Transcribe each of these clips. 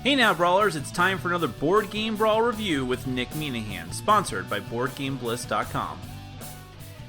Hey now, Brawlers, it's time for another Board Game Brawl review with Nick Minahan, sponsored by BoardGameBliss.com.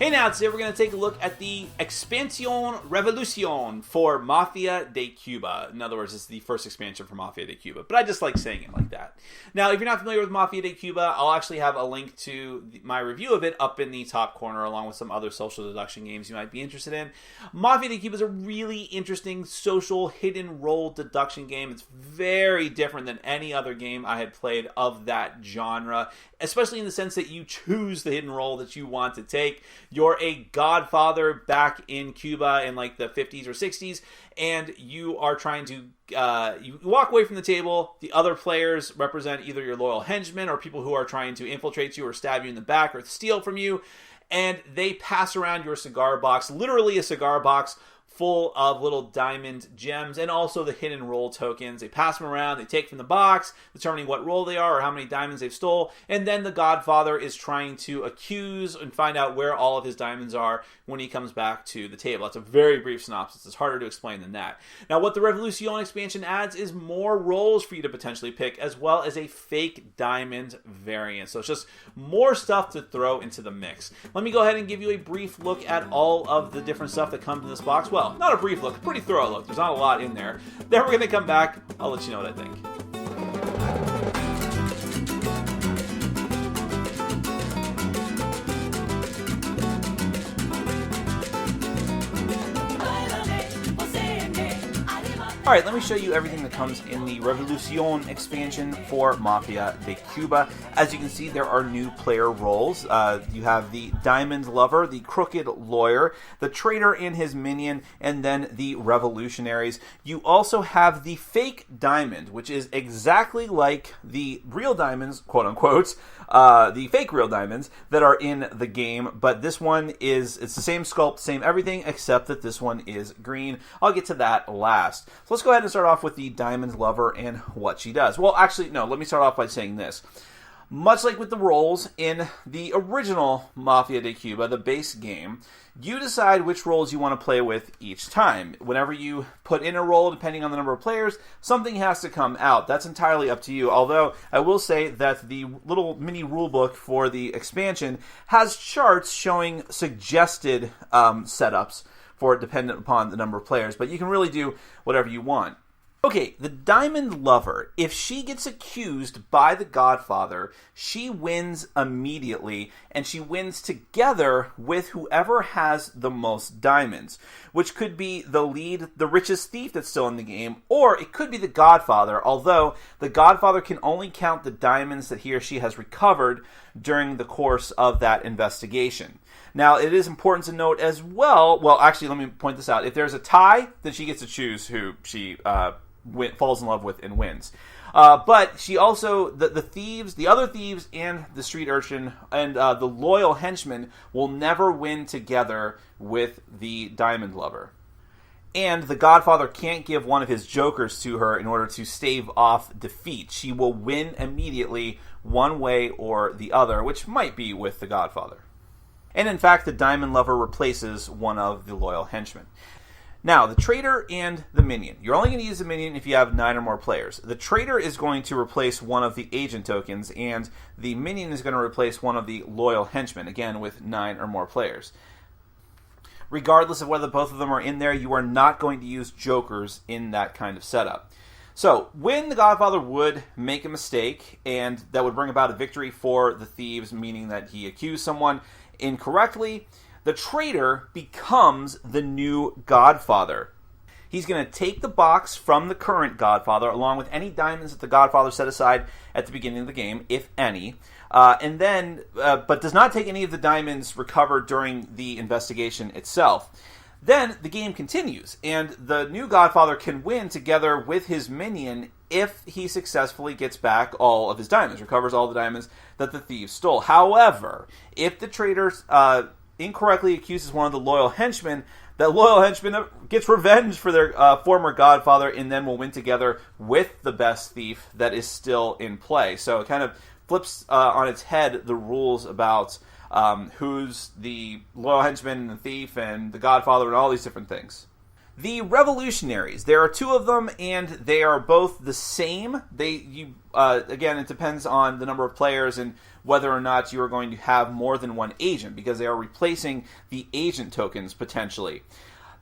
Hey now, today we're going to take a look at the Expansion Revolucion for Mafia de Cuba. In other words, it's the first expansion for Mafia de Cuba, but I just like saying it like that. Now, if you're not familiar with Mafia de Cuba, I'll actually have a link to my review of it up in the top corner, along with some other social deduction games you might be interested in. Mafia de Cuba is a really interesting social hidden role deduction game. It's very different than any other game I had played of that genre, especially in the sense that you choose the hidden role that you want to take. You're a godfather back in Cuba in like the 50s or 60s, and you are trying to you walk away from the table. The other players represent either your loyal henchmen or people who are trying to infiltrate you or stab you in the back or steal from you, and they pass around your cigar box, literally a cigar box full of little diamond gems and also the hidden roll tokens. They pass them around, they take from the box, determining what roll they are or how many diamonds they've stole, and then the Godfather is trying to accuse and find out where all of his diamonds are when he comes back to the table. That's a very brief synopsis. It's harder to explain than that. Now, what the Revolution expansion adds is more rolls for you to potentially pick, as well as a fake diamond variant. So it's just more stuff to throw into the mix. Let me go ahead and give you a brief look at all of the different stuff that comes in this box. Well, not a brief look, a pretty thorough look. There's not a lot in there. Then we're going to come back. I'll let you know what I think. Alright, let me show you everything that comes in the Revolucion expansion for Mafia de Cuba. As you can see, there are new player roles. You have the Diamond Lover, the Crooked Lawyer, the Traitor and his Minion, and then the Revolutionaries. You also have the Fake Diamond, which is exactly like the real diamonds, quote-unquote, the fake real diamonds that are in the game, but this one it's the same sculpt, same everything, except that this one is green. I'll get to that last. So let's go ahead and start off with the Diamond Lover and what she does. Well, actually, no, let me start off by saying this. Much like with the roles in the original Mafia de Cuba, the base game, you decide which roles you want to play with each time. Whenever you put in a role, depending on the number of players, something has to come out. That's entirely up to you, although I will say that the little mini rulebook for the expansion has charts showing suggested setups for it dependent upon the number of players, but you can really do whatever you want. Okay, the Diamond Lover, if she gets accused by the Godfather, she wins immediately, and she wins together with whoever has the most diamonds, which could be the richest thief that's still in the game, or it could be the Godfather, although the Godfather can only count the diamonds that he or she has recovered during the course of that investigation. Now, it is important to note as well, actually, let me point this out. If there's a tie, then she gets to choose who she falls in love with and wins. But she also, the thieves, the other thieves, and the street urchin, and the loyal henchman will never win together with the Diamond Lover. And the Godfather can't give one of his jokers to her in order to stave off defeat. She will win immediately one way or the other, which might be with the Godfather. And in fact, the Diamond Lover replaces one of the loyal henchmen. Now, the Traitor and the Minion. You're only going to use the Minion if you have 9 or more players. The Traitor is going to replace one of the agent tokens, and the Minion is going to replace one of the loyal henchmen, again with 9 or more players. Regardless of whether both of them are in there, you are not going to use jokers in that kind of setup. So, when the Godfather would make a mistake, and that would bring about a victory for the thieves, meaning that he accused someone incorrectly, the Traitor becomes the new Godfather. He's going to take the box from the current Godfather, along with any diamonds that the Godfather set aside at the beginning of the game, if any, but does not take any of the diamonds recovered during the investigation itself. Then the game continues, and the new Godfather can win together with his minion if he successfully gets back all of his diamonds, recovers all the diamonds that the thieves stole. However, if the Traitor incorrectly accuses one of the loyal henchmen, that loyal henchman gets revenge for their former Godfather and then will win together with the best thief that is still in play. So it kind of flips on its head the rules about who's the loyal henchman and the thief and the Godfather and all these different things. The Revolutionaries. There are two of them, and they are both the same. Again, it depends on the number of players and whether or not you are going to have more than one agent, because they are replacing the agent tokens, potentially.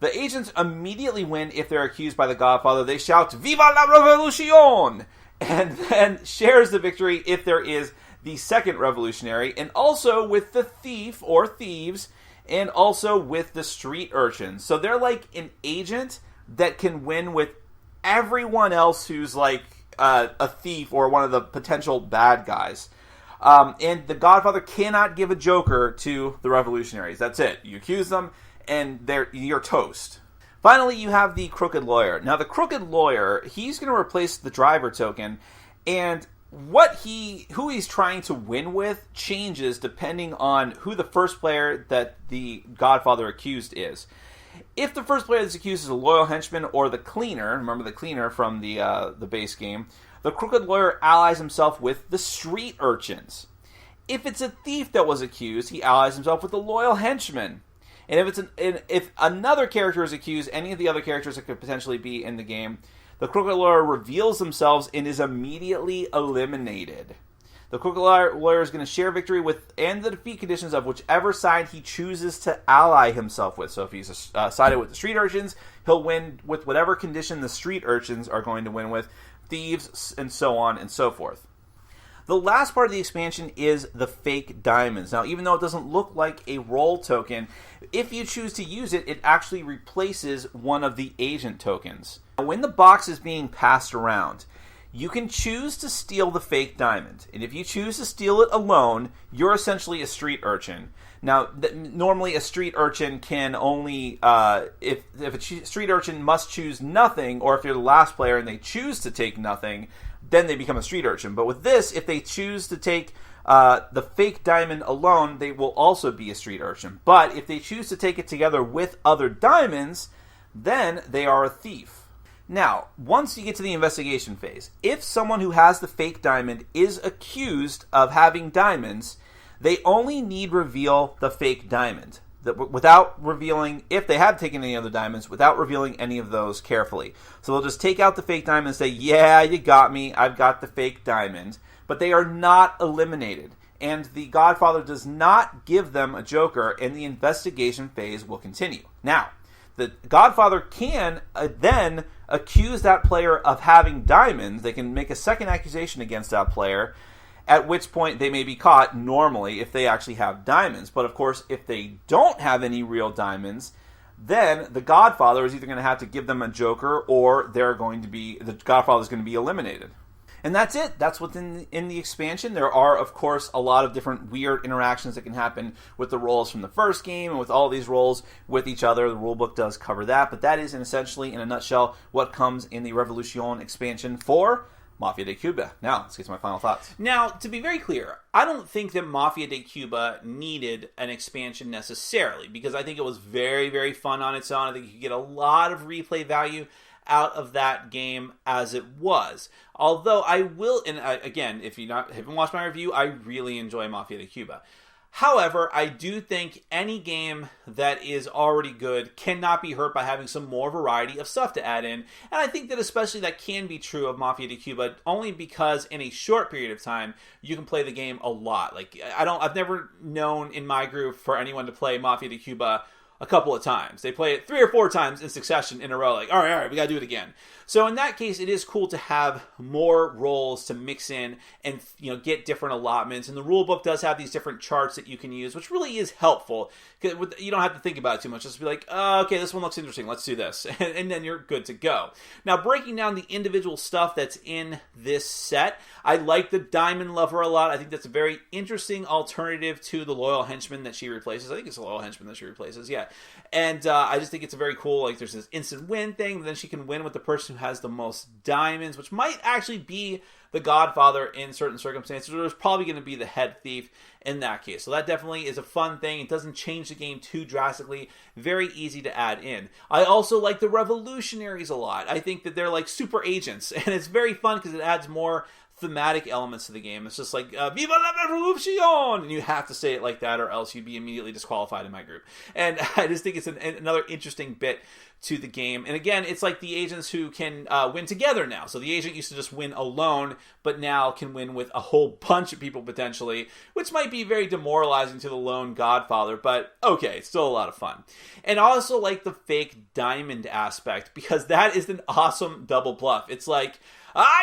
The agents immediately win if they're accused by the Godfather. They shout, "Viva la Revolucion!" and then shares the victory if there is the second Revolutionary, and also with the thief or thieves, and also with the street urchins. So they're like an agent that can win with everyone else who's like a thief or one of the potential bad guys. And the Godfather cannot give a joker to the Revolutionaries. That's it. You accuse them, and you're toast. Finally, you have the Crooked Lawyer. Now, the Crooked Lawyer, he's going to replace the driver token, and who he's trying to win with changes depending on who the first player that the Godfather accused is. If the first player that's accused is a loyal henchman or the cleaner, remember the cleaner from the base game, the Crooked Lawyer allies himself with the street urchins. If it's a thief that was accused, he allies himself with the loyal henchman. And if another character is accused, any of the other characters that could potentially be in the game, the Crooked Lawyer reveals themselves and is immediately eliminated. The Crooked Lawyer is going to share victory with and the defeat conditions of whichever side he chooses to ally himself with. So if he's sided with the street urchins, he'll win with whatever condition the street urchins are going to win with, thieves, and so on and so forth. The last part of the expansion is the fake diamonds. Now, even though it doesn't look like a role token, if you choose to use it, it actually replaces one of the agent tokens. When the box is being passed around, you can choose to steal the fake diamond. And if you choose to steal it alone, you're essentially a street urchin. Now, normally a street urchin can only, if a street urchin must choose nothing, or if you're the last player and they choose to take nothing, then they become a street urchin. But with this, if they choose to take the fake diamond alone, they will also be a street urchin. But if they choose to take it together with other diamonds, then they are a thief. Now, once you get to the investigation phase, if someone who has the fake diamond is accused of having diamonds, they only need reveal the fake diamond, without revealing, if they have taken any other diamonds, without revealing any of those carefully. So they'll just take out the fake diamond and say, "Yeah, you got me, I've got the fake diamond." But they are not eliminated. And the Godfather does not give them a joker, and the investigation phase will continue. Now, the Godfather can then accuse that player of having diamonds. They can make a second accusation against that player, at which point they may be caught normally if they actually have diamonds. But of course, if they don't have any real diamonds, then the Godfather is either going to have to give them a joker, or the Godfather is going to be eliminated. And that's it. That's what's in the expansion. There are, of course, a lot of different weird interactions that can happen with the roles from the first game and with all these roles with each other. The rulebook does cover that, but that is essentially, in a nutshell, what comes in the Revolution expansion for Mafia de Cuba. Now, let's get to my final thoughts. Now, to be very clear, I don't think that Mafia de Cuba needed an expansion necessarily, because I think it was very, very fun on its own. I think you could get a lot of replay value out of that game as it was. Although I will, and again, if you haven't watched my review, I really enjoy Mafia de Cuba. However, I do think any game that is already good cannot be hurt by having some more variety of stuff to add in. And I think that especially that can be true of Mafia de Cuba, only because in a short period of time, you can play the game a lot. Like, I've never known in my group for anyone to play Mafia de Cuba a couple of times. They play it 3 or 4 times in succession in a row, like, all right, we gotta do it again. So in that case, it is cool to have more roles to mix in and, get different allotments. And the rulebook does have these different charts that you can use, which really is helpful. You don't have to think about it too much. Just be like, oh, okay, this one looks interesting, let's do this. And then you're good to go. Now, breaking down the individual stuff that's in this set, I like the Diamond Lover a lot. I think that's a very interesting alternative to the Loyal Henchman that she replaces. I think it's the Loyal Henchman that she replaces, yeah. And I just think it's a very cool, like, there's this instant win thing, then she can win with the person who has the most diamonds, which might actually be the Godfather in certain circumstances, or it's probably going to be the head thief in that case. So that definitely is a fun thing. It doesn't change the game too drastically. Very easy to add in. I also like the Revolutionaries a lot. I think that they're like super agents, and it's very fun because it adds more thematic elements to the game. It's just like, Viva la Revolucion! And you have to say it like that or else you'd be immediately disqualified in my group. And I just think it's another interesting bit to the game. And again, it's like the agents who can win together now. So the agent used to just win alone, but now can win with a whole bunch of people potentially, which might be very demoralizing to the lone godfather, but okay, it's still a lot of fun. And I also like the fake diamond aspect, because that is an awesome double bluff. It's like,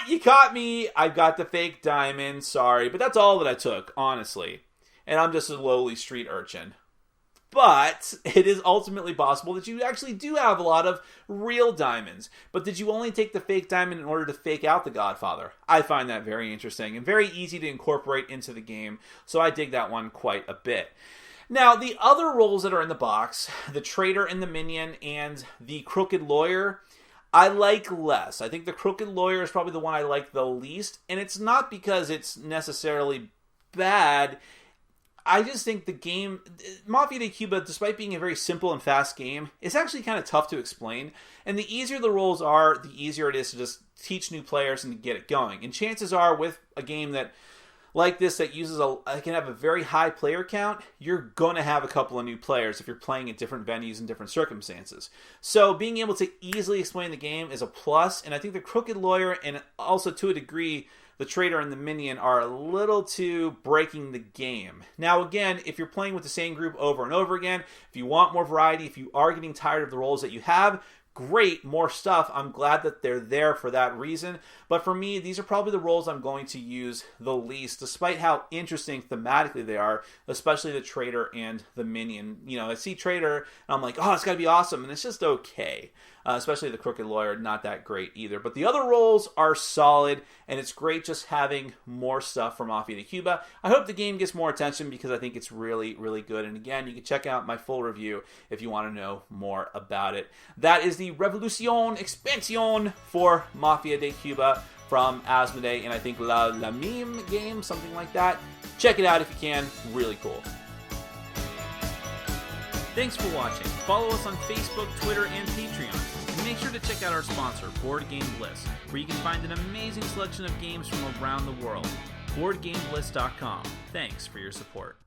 you caught me, I've got the fake diamond, sorry, but that's all that I took, honestly. And I'm just a lowly street urchin. But it is ultimately possible that you actually do have a lot of real diamonds. But did you only take the fake diamond in order to fake out the Godfather? I find that very interesting and very easy to incorporate into the game. So I dig that one quite a bit. Now, the other roles that are in the box, the traitor and the minion and the crooked lawyer, I like less. I think the crooked lawyer is probably the one I like the least. And it's not because it's necessarily bad. I just think the game, Mafia de Cuba, despite being a very simple and fast game, is actually kind of tough to explain. And the easier the roles are, the easier it is to just teach new players and to get it going. And chances are, with a game that like this that uses can have a very high player count, you're going to have a couple of new players if you're playing at different venues and different circumstances. So being able to easily explain the game is a plus. And I think the crooked lawyer, and also to a degree, the traitor and the minion, are a little too breaking the game. Now again, if you're playing with the same group over and over again, if you want more variety, if you are getting tired of the roles that you have, great, more stuff. I'm glad that they're there for that reason. But for me, these are probably the roles I'm going to use the least, despite how interesting thematically they are, especially the traitor and the minion. You know, I see traitor, and I'm like, oh, it's got to be awesome, and it's just okay. Especially the crooked lawyer, not that great either. But the other roles are solid, and it's great just having more stuff from Mafia de Cuba. I hope the game gets more attention because I think it's really, really good. And again, you can check out my full review if you want to know more about it. That is the Revolucion expansion for Mafia de Cuba from Asmodee, and I think La Mime game, something like that. Check it out if you can. Really cool. Thanks for watching. Follow us on Facebook, Twitter, and Patreon. And make sure to check out our sponsor, Board Game Bliss, where you can find an amazing selection of games from around the world. BoardGameBliss.com. Thanks for your support.